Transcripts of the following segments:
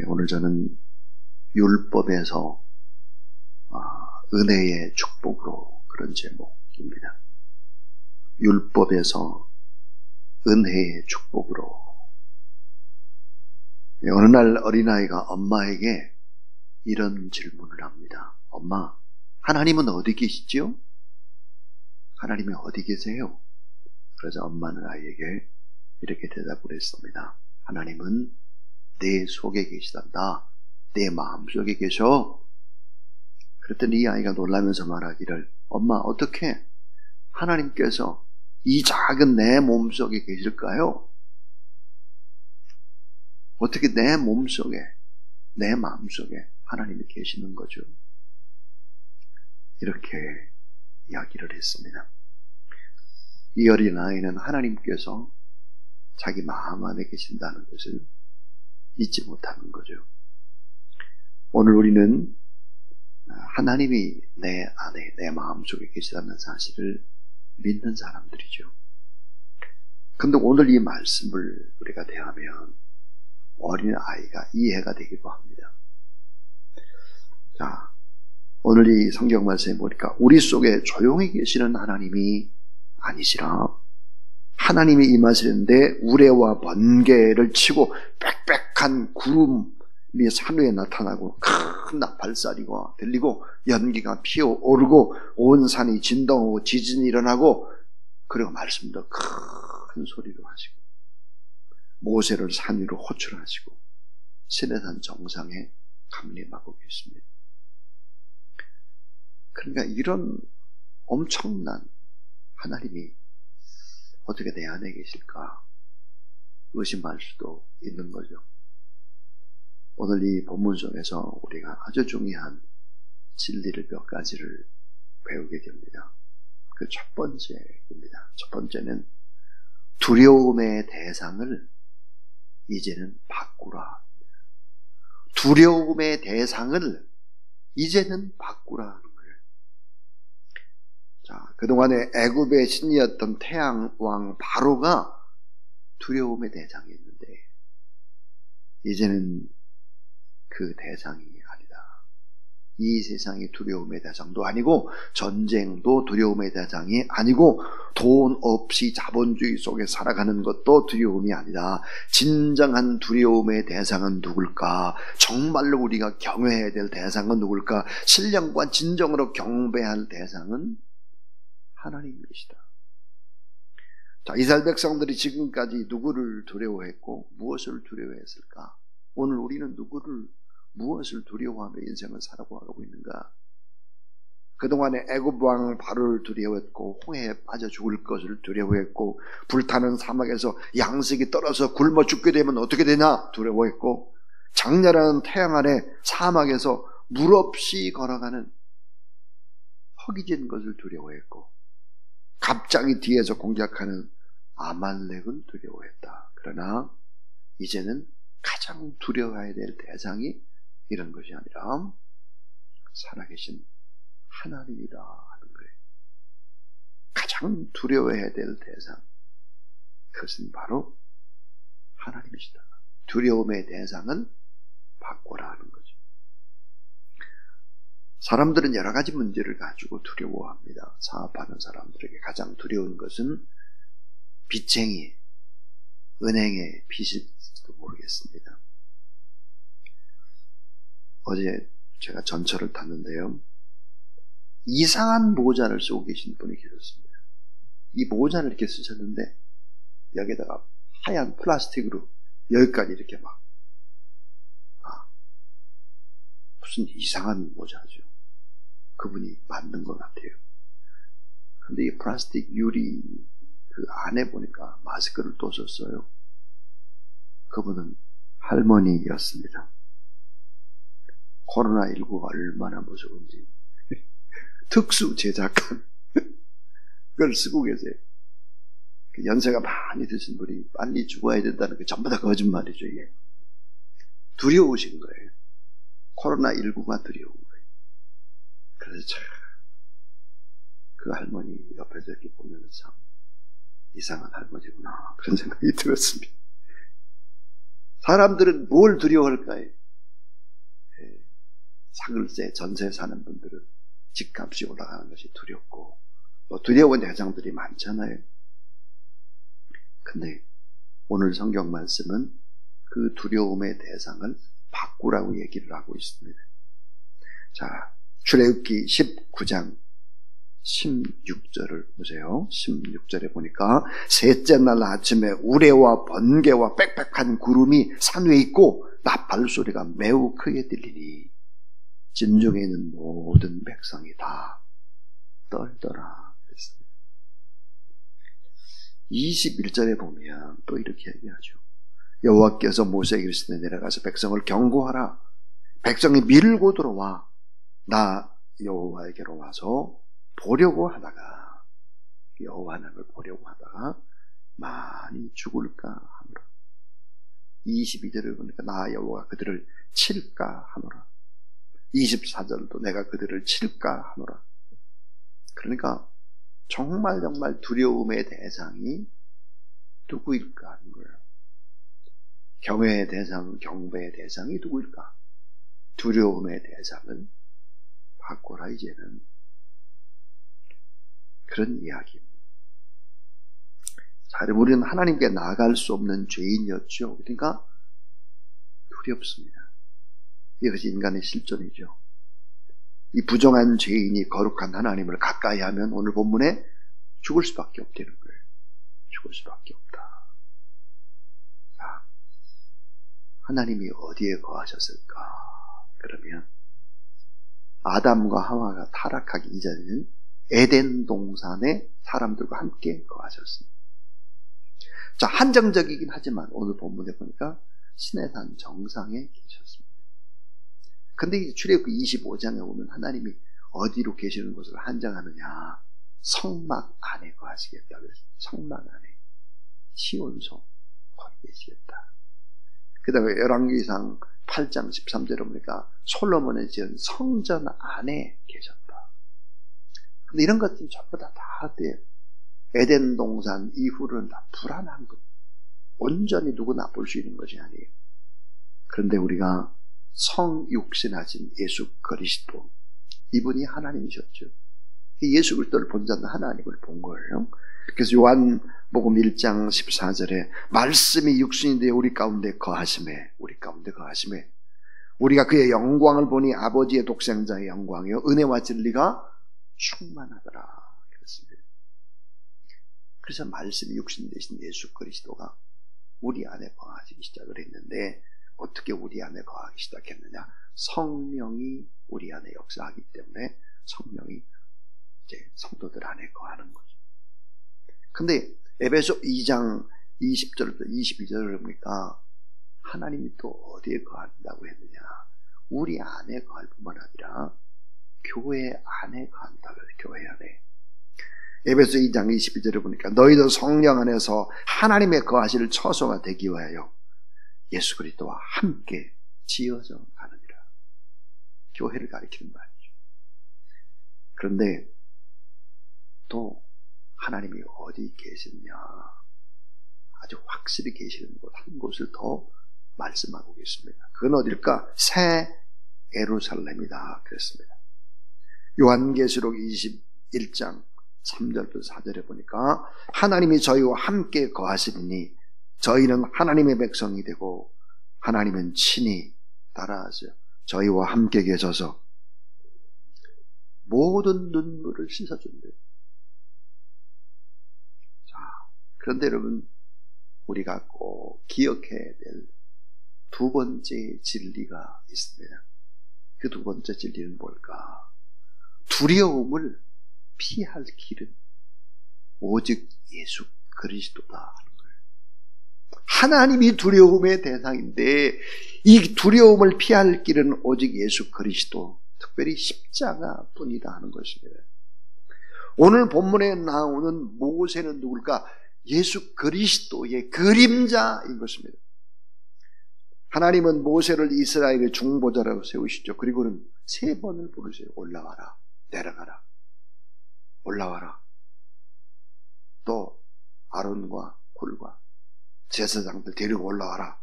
오늘 저는 율법에서 은혜의 축복으로 그런 제목입니다. 율법에서 은혜의 축복으로. 어느 날 어린아이가 엄마에게 이런 질문을 합니다. 엄마, 하나님은 어디 계시지요? 하나님이 어디 계세요? 그래서 엄마는 아이에게 이렇게 대답을 했습니다. 하나님은 내 속에 계시단다. 내 마음속에 계셔. 그랬더니 이 아이가 놀라면서 말하기를, 엄마, 어떻게 하나님께서 이 작은 내 몸속에 계실까요? 어떻게 내 몸속에, 내 마음속에 하나님이 계시는 거죠? 이렇게 이야기를 했습니다. 이 어린아이는 하나님께서 자기 마음 안에 계신다는 것을 잊지 못하는 거죠. 오늘 우리는 하나님이 내 안에, 내 마음속에 계시다는 사실을 믿는 사람들이죠. 근데 오늘 이 말씀을 우리가 대하면 어린아이가 이해가 되기도 합니다. 자, 오늘 이 성경 말씀에 보니까 우리 속에 조용히 계시는 하나님이 아니시라 하나님이 임하시는데 우레와 번개를 치고 빽빽한 구름이 산 위에 나타나고 큰 나팔소리가 들리고 연기가 피어오르고 온 산이 진동하고 지진이 일어나고, 그리고 말씀도 큰 소리로 하시고 모세를 산 위로 호출하시고 시내산 정상에 감림하고 계십니다. 그러니까 이런 엄청난 하나님이 어떻게 내 안에 계실까 의심할 수도 있는 거죠. 오늘 이 본문 속에서 우리가 아주 중요한 진리를 몇 가지를 배우게 됩니다. 그 첫 번째입니다. 첫 번째는 두려움의 대상을 이제는 바꾸라. 두려움의 대상을 이제는 바꾸라 하는 거예요. 자, 그동안에 애굽의 신이었던 태양왕 바로가 두려움의 대상이었는데 이제는 그 대상이 아니다. 이 세상이 두려움의 대상도 아니고 전쟁도 두려움의 대상이 아니고 돈 없이 자본주의 속에 살아가는 것도 두려움이 아니다. 진정한 두려움의 대상은 누굴까? 정말로 우리가 경외해야 될 대상은 누굴까? 신령과 진정으로 경배할 대상은 하나님이시다. 자, 이스라엘 백성들이 지금까지 누구를 두려워했고 무엇을 두려워했을까? 오늘 우리는 누구를, 무엇을 두려워하며 인생을 살아가고 있는가? 그동안에 애굽 왕 바로를 두려워했고 홍해에 빠져 죽을 것을 두려워했고 불타는 사막에서 양식이 떨어져 굶어 죽게 되면 어떻게 되나 두려워했고 장렬한 태양 아래 사막에서 물 없이 걸어가는 허기진 것을 두려워했고 갑자기 뒤에서 공격하는 아말렉을 두려워했다. 그러나 이제는 가장 두려워해야 될 대상이 이런 것이 아니라 살아계신 하나님이다 하는 거예요. 가장 두려워해야 될 대상, 그것은 바로 하나님이시다. 두려움의 대상은 바꾸라 하는 거죠. 사람들은 여러 가지 문제를 가지고 두려워합니다. 사업하는 사람들에게 가장 두려운 것은 빚쟁이, 은행의 빚일지도 모르겠습니다. 어제 제가 전철을 탔는데요. 이상한 모자를 쓰고 계신 분이 계셨습니다. 이 모자를 이렇게 쓰셨는데 여기다가 하얀 플라스틱으로 여기까지 이렇게 막 무슨 이상한 모자죠. 그분이 만든 것 같아요. 근데 이 플라스틱 유리 그 안에 보니까 마스크를 또 썼어요. 그분은 할머니였습니다. 코로나19가 얼마나 무서운지 특수 제작한 그걸 쓰고 계세요. 그 연세가 많이 드신 분이 빨리 죽어야 된다는 게 전부 다 거짓말이죠. 이게 두려우신 거예요. 코로나19가 두려운 거예요. 그래서 참 그 할머니 옆에서 이렇게 보면서 참 이상한 할머니구나 그런 생각이 들었습니다. 사람들은 뭘 두려워할까요? 사글세 전세 사는 분들은 집값이 올라가는 것이 두렵고 또 두려운 대상들이 많잖아요. 근데 오늘 성경 말씀은 그 두려움의 대상을 바꾸라고 얘기를 하고 있습니다. 자, 출애굽기 19장 16절을 보세요. 16절에 보니까 셋째 날 아침에 우레와 번개와 빽빽한 구름이 산 위에 있고 나팔 소리가 매우 크게 들리니 진중에 있는 모든 백성이 다 떨더라 그랬습니다. 21절에 보면 또 이렇게 얘기하죠. 여호와께서 모세에게 이르시되 내려가서 백성을 경고하라. 백성이 밀고 들어와 나 여호와에게로 와서 보려고 하다가 여호와 하나님을 보려고 하다가 많이 죽을까 하노라. 22절을 보니까 나 여호와가 그들을 칠까 하노라. 24절도 내가 그들을 칠까 하노라. 그러니까 정말 두려움의 대상이 누구일까 하는 거예요. 경외의 대상, 경배의 대상이 누구일까? 두려움의 대상은 바꿔라 이제는. 그런 이야기입니다. 자, 우리는 하나님께 나아갈 수 없는 죄인이었죠. 그러니까 두렵습니다. 이것이 인간의 실존이죠. 이 부정한 죄인이 거룩한 하나님을 가까이 하면 오늘 본문에 죽을 수밖에 없다는 거예요. 죽을 수밖에 없다. 자, 하나님이 어디에 거하셨을까? 그러면 아담과 하와가 타락하기 이전에는 에덴 동산에 사람들과 함께 거하셨습니다. 자, 한정적이긴 하지만 오늘 본문에 보니까 시내산 정상에 계셨습니다. 근데 이 출애굽기 25장에 보면 하나님이 어디로 계시는 것을 한정하느냐? 성막 안에 거하시겠다 그랬어요. 성막 안에 시온성 거기 계시겠다. 그 다음에 열왕기상 8장 13절에 보니까 솔로몬의 지은 성전 안에 계셨다. 근데 이런 것들이 전부 다 돼요. 에덴 동산 이후로는 다 불안한 것. 온전히 누구나 볼 수 있는 것이 아니에요. 그런데 우리가 성육신하신 예수 그리스도, 이분이 하나님이셨죠. 예수 그리스도를 본 자는 하나님을 본 거예요. 그래서 요한복음 1장 14절에 말씀이 육신이 되어 우리 가운데 거하심에 우리가 그의 영광을 보니 아버지의 독생자의 영광이요 은혜와 진리가 충만하더라 그랬습니다. 그래서 말씀이 육신 되신 예수 그리스도가 우리 안에 거하기 시작을 했는데 어떻게 우리 안에 거하기 시작했느냐? 성령이 우리 안에 역사하기 때문에 성령이 이제 성도들 안에 거하는 거죠. 근데 에베소 2장 20절부터 22절을 보니까 하나님이 또 어디에 거한다고 했느냐? 우리 안에 거할 뿐만 아니라 교회 안에 거한다고 해요. 교회 안에. 에베소 2장 22절을 보니까 너희도 성령 안에서 하나님의 거하실 처소가 되기 위하여 예수 그리스도와 함께 지어져 가느니라. 교회를 가리키는 말이죠. 그런데 또 하나님이 어디 계시느냐? 아주 확실히 계시는 곳 한 곳을 더 말씀하고 계십니다. 그건 어딜까? 새 예루살렘이다 그랬습니다. 요한계시록 21장 3절부터 4절에 보니까 하나님이 저희와 함께 거하시니 저희는 하나님의 백성이 되고 하나님은 친히 따라하세요. 저희와 함께 계셔서 모든 눈물을 씻어준대요. 자, 그런데 여러분 우리가 꼭 기억해야 될 두 번째 진리가 있습니다. 그 두 번째 진리는 뭘까? 두려움을 피할 길은 오직 예수 그리스도다. 하나님이 두려움의 대상인데 이 두려움을 피할 길은 오직 예수 그리스도, 특별히 십자가뿐이다 하는 것입니다. 오늘 본문에 나오는 모세는 누굴까? 예수 그리스도의 그림자인 것입니다. 하나님은 모세를 이스라엘의 중보자라고 세우시죠. 그리고는 3번을 부르세요. 올라와라, 내려가라, 올라와라. 또 아론과 홀과 제사장들 데리고 올라와라.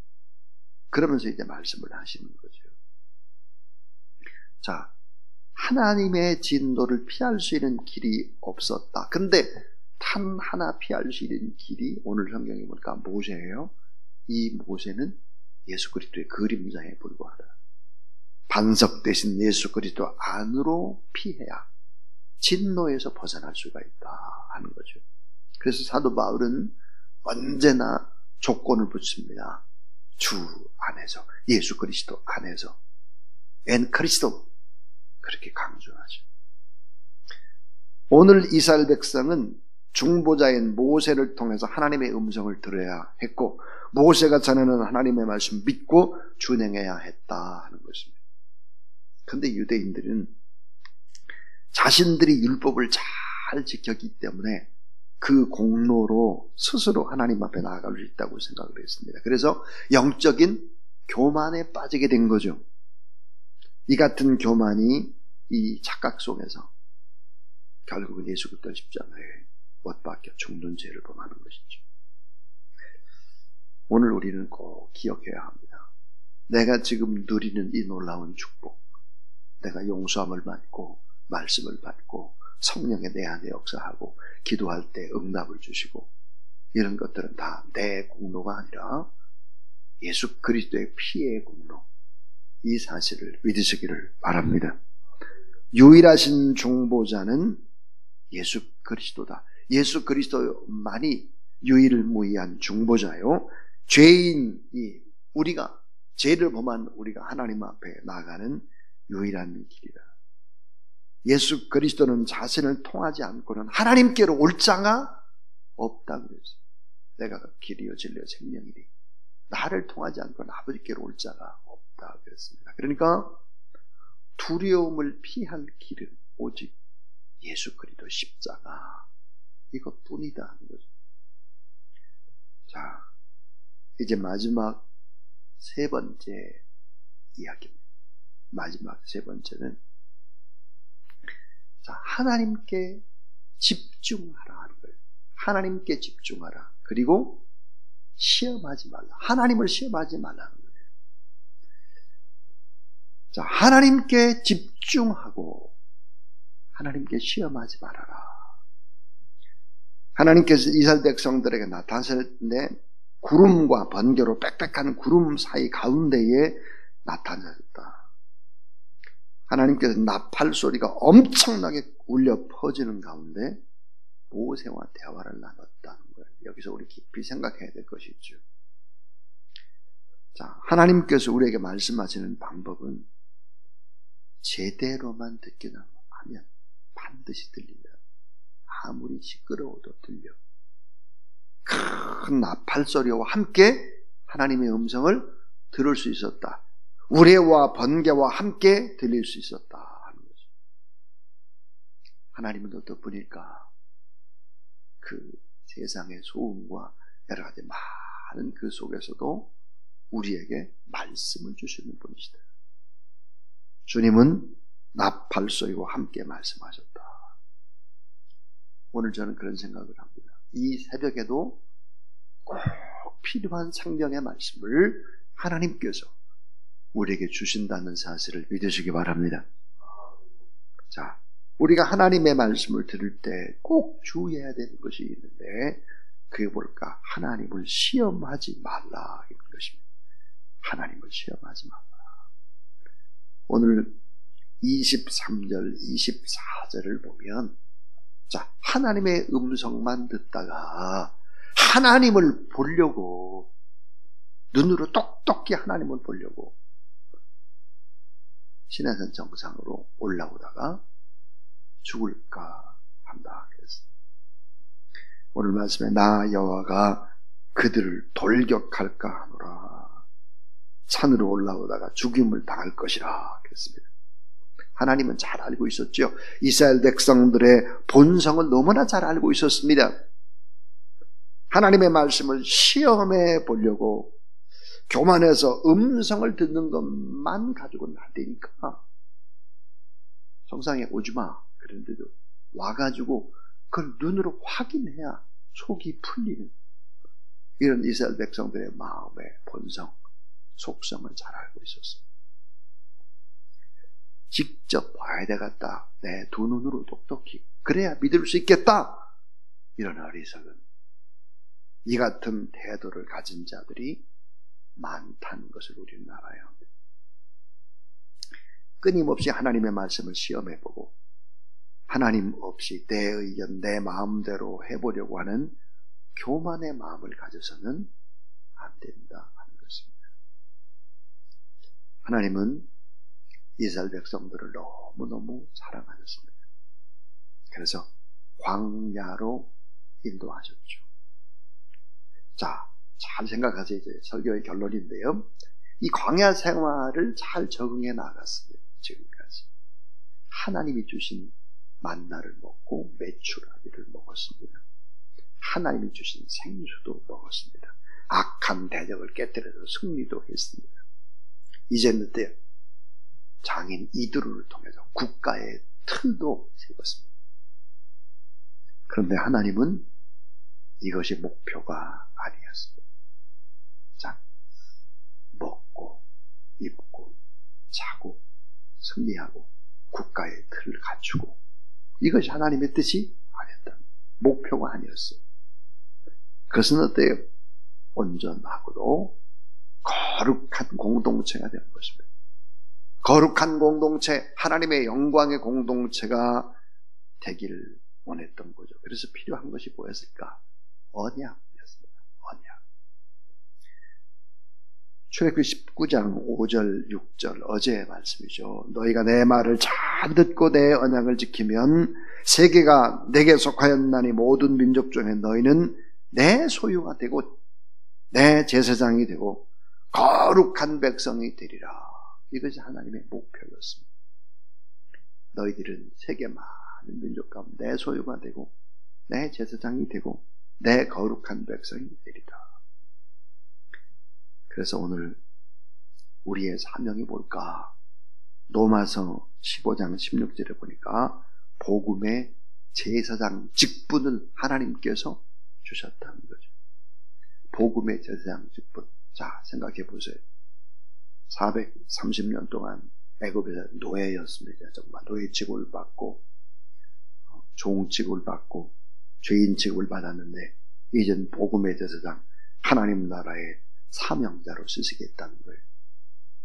그러면서 이제 말씀을 하시는 거죠. 자, 하나님의 진노를 피할 수 있는 길이 없었다. 근데 단 하나 피할 수 있는 길이 오늘 성경에 보니까 모세예요. 이 모세는 예수 그리스도의 그림자에 불과하다. 반석 대신 예수 그리스도 안으로 피해야 진노에서 벗어날 수가 있다 하는 거죠. 그래서 사도 바울은 언제나 조건을 붙입니다. 주 안에서, 예수 그리스도 안에서, 엔 그리스도, 그렇게 강조하죠. 오늘 이스라엘 백성은 중보자인 모세를 통해서 하나님의 음성을 들어야 했고, 모세가 전하는 하나님의 말씀 믿고 준행해야 했다 하는 것입니다. 그런데 유대인들은 자신들이 율법을 잘 지켰기 때문에 그 공로로 스스로 하나님 앞에 나아갈 수 있다고 생각을 했습니다. 그래서 영적인 교만에 빠지게 된 거죠. 이 같은 교만이 이 착각 속에서 결국은 예수 그리스도 십자가에 못 박혀 죽는 죄를 범하는 것이죠. 오늘 우리는 꼭 기억해야 합니다. 내가 지금 누리는 이 놀라운 축복, 내가 용서함을 받고 말씀을 받고 성령의 내 안에 역사하고 기도할 때 응답을 주시고 이런 것들은 다 내 공로가 아니라 예수 그리스도의 피의 공로, 이 사실을 믿으시기를 바랍니다. 유일하신 중보자는 예수 그리스도다. 예수 그리스도만이 유일무이한 중보자요, 죄인이, 우리가 죄를 범한 우리가 하나님 앞에 나가는 유일한 길이다. 예수 그리스도는 자신을 통하지 않고는 하나님께로 올 자가 없다 그랬어요. 내가 길이요 진리요 생명이니 나를 통하지 않고는 아버지께로 올 자가 없다 그랬습니다. 그러니까 두려움을 피할 길은 오직 예수 그리스도 십자가, 이것뿐이다 하는 거죠. 자, 이제 마지막 세 번째 이야기입니다. 마지막 세 번째는, 자, 하나님께 집중하라 하는 거예요. 하나님께 집중하라. 그리고 시험하지 말라. 하나님을 시험하지 말라는 거예요. 자, 하나님께 집중하고 하나님께 시험하지 말아라. 하나님께서 이스라엘 백성들에게 나타나셨는데 구름과 번개로 빽빽한 구름 사이 가운데에 나타나셨다. 하나님께서 나팔 소리가 엄청나게 울려 퍼지는 가운데 모세와 대화를 나눴다는 거예요. 여기서 우리 깊이 생각해야 될 것이 있죠. 자, 하나님께서 우리에게 말씀하시는 방법은 제대로만 듣기만 하면 반드시 들린다. 아무리 시끄러워도 들려. 큰 나팔 소리와 함께 하나님의 음성을 들을 수 있었다. 우레와 번개와 함께 들릴 수 있었다 하는 거죠. 하나님은 어떤 분일까? 그 세상의 소음과 여러 가지 많은 그 속에서도 우리에게 말씀을 주시는 분이시다. 주님은 나팔 소리와 함께 말씀하셨다. 오늘 저는 그런 생각을 합니다. 이 새벽에도 꼭 필요한 성경의 말씀을 하나님께서 우리에게 주신다는 사실을 믿으시기 바랍니다. 자, 우리가 하나님의 말씀을 들을 때 꼭 주의해야 되는 것이 있는데, 그게 뭘까? 하나님을 시험하지 말라 이런 것입니다. 하나님을 시험하지 말라. 오늘 23절, 24절을 보면, 자, 하나님의 음성만 듣다가 하나님을 보려고, 눈으로 똑똑히 하나님을 보려고 시내산 정상으로 올라오다가 죽을까 한다 그랬어요. 오늘 말씀에 나 여호와가 그들을 돌격할까 하노라. 산으로 올라오다가 죽임을 당할 것이라 그랬습니다. 하나님은 잘 알고 있었죠. 이스라엘 백성들의 본성을 너무나 잘 알고 있었습니다. 하나님의 말씀을 시험해 보려고 교만해서 음성을 듣는 것만 가지고는 안 되니까 정상에 오지 마. 그런데도 와가지고 그걸 눈으로 확인해야 속이 풀리는, 이런 이스라엘 백성들의 마음의 본성, 속성을 잘 알고 있었어요. 직접 봐야 되겠다. 내 두 눈으로 똑똑히. 그래야 믿을 수 있겠다. 이런 어리석은 이 같은 태도를 가진 자들이 많다는 것을 우리는 알아야 합니다. 끊임없이 하나님의 말씀을 시험해보고 하나님 없이 내 의견, 내 마음대로 해보려고 하는 교만의 마음을 가져서는 안 된다 하는 것입니다. 하나님은 이스라엘 백성들을 너무너무 사랑하셨습니다. 그래서 광야로 인도하셨죠. 자, 잘 생각하세요. 이제 설교의 결론인데요. 이 광야 생활을 잘 적응해 나갔습니다. 지금까지. 하나님이 주신 만나를 먹고 메추라기를 먹었습니다. 하나님이 주신 생수도 먹었습니다. 악한 대적을 깨뜨려서 승리도 했습니다. 이제는 장인 이드루를 통해서 국가의 틀도 세웠습니다. 그런데 하나님은 이것이 목표가 아니었습니다. 자, 먹고 입고 자고 승리하고 국가의 틀을 갖추고 이것이 하나님의 뜻이 아니었다. 목표가 아니었어요. 그것은 어때요? 온전하고도 거룩한 공동체가 되는 것입니다. 거룩한 공동체, 하나님의 영광의 공동체가 되기를 원했던 거죠. 그래서 필요한 것이 뭐였을까? 언약이었습니다. 언약. 출애굽기 19장 5절 6절 어제의 말씀이죠. 너희가 내 말을 잘 듣고 내 언약을 지키면 세계가 내게 속하였나니 모든 민족 중에 너희는 내 소유가 되고 내 제사장이 되고 거룩한 백성이 되리라. 이것이 하나님의 목표였습니다. 너희들은 세계 많은 민족 가운데 내 소유가 되고 내 제사장이 되고 내 거룩한 백성이 되리라. 그래서 오늘 우리의 사명이 뭘까? 로마서 15장 16절에 보니까 복음의 제사장 직분을 하나님께서 주셨다는 거죠. 복음의 제사장 직분. 자, 생각해 보세요. 430년 동안 애굽에서 노예였습니다. 정말 노예 취급을 받고 종 취급을 받고 죄인 취급을 받았는데 이젠 복음의 제사장 하나님 나라의 사명자로 쓰시겠다는 거예요.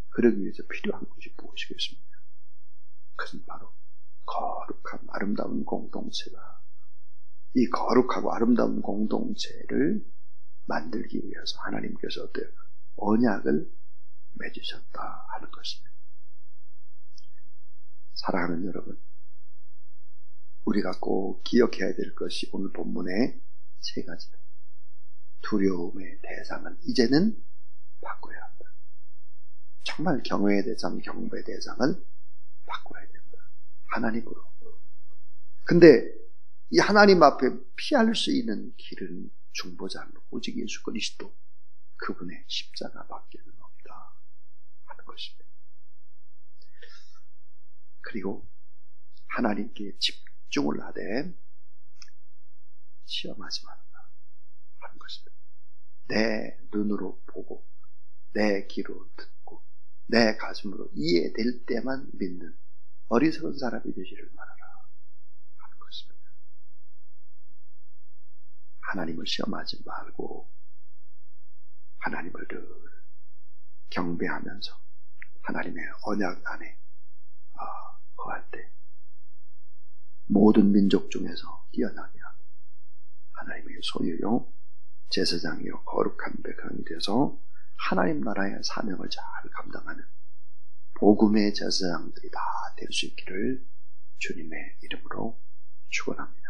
그러기 위해서 필요한 것이 무엇이겠습니까? 그것은 바로 거룩한 아름다운 공동체가 이 거룩하고 아름다운 공동체를 만들기 위해서 하나님께서 어때요? 언약을 맺으셨다 하는 것입니다. 사랑하는 여러분, 우리가 꼭 기억해야 될 것이 오늘 본문의 세 가지다. 두려움의 대상은 이제는 바꿔야 한다. 정말 경외의 대상, 경배의 대상을 바꿔야 된다. 하나님으로. 근데 이 하나님 앞에 피할 수 있는 길은 중보자 오직 예수 그리스도 그분의 십자가밖에는 없다 하는 것입니다. 그리고 하나님께 집중을 하되 시험하지 말라 하는 것입니다. 내 눈으로 보고 내 귀로 듣고 내 가슴으로 이해될 때만 믿는 어리석은 사람이 되시를 바라라 하는 것입니다. 하나님을 시험하지 말고 하나님을 늘 경배하면서 하나님의 언약 안에 거할 때 모든 민족 중에서 뛰어나게 하고 하나님의 소유요 제사장이요 거룩한 백성이 되어서 하나님 나라의 사명을 잘 감당하는 복음의 제사장들이 다 될 수 있기를 주님의 이름으로 축원합니다.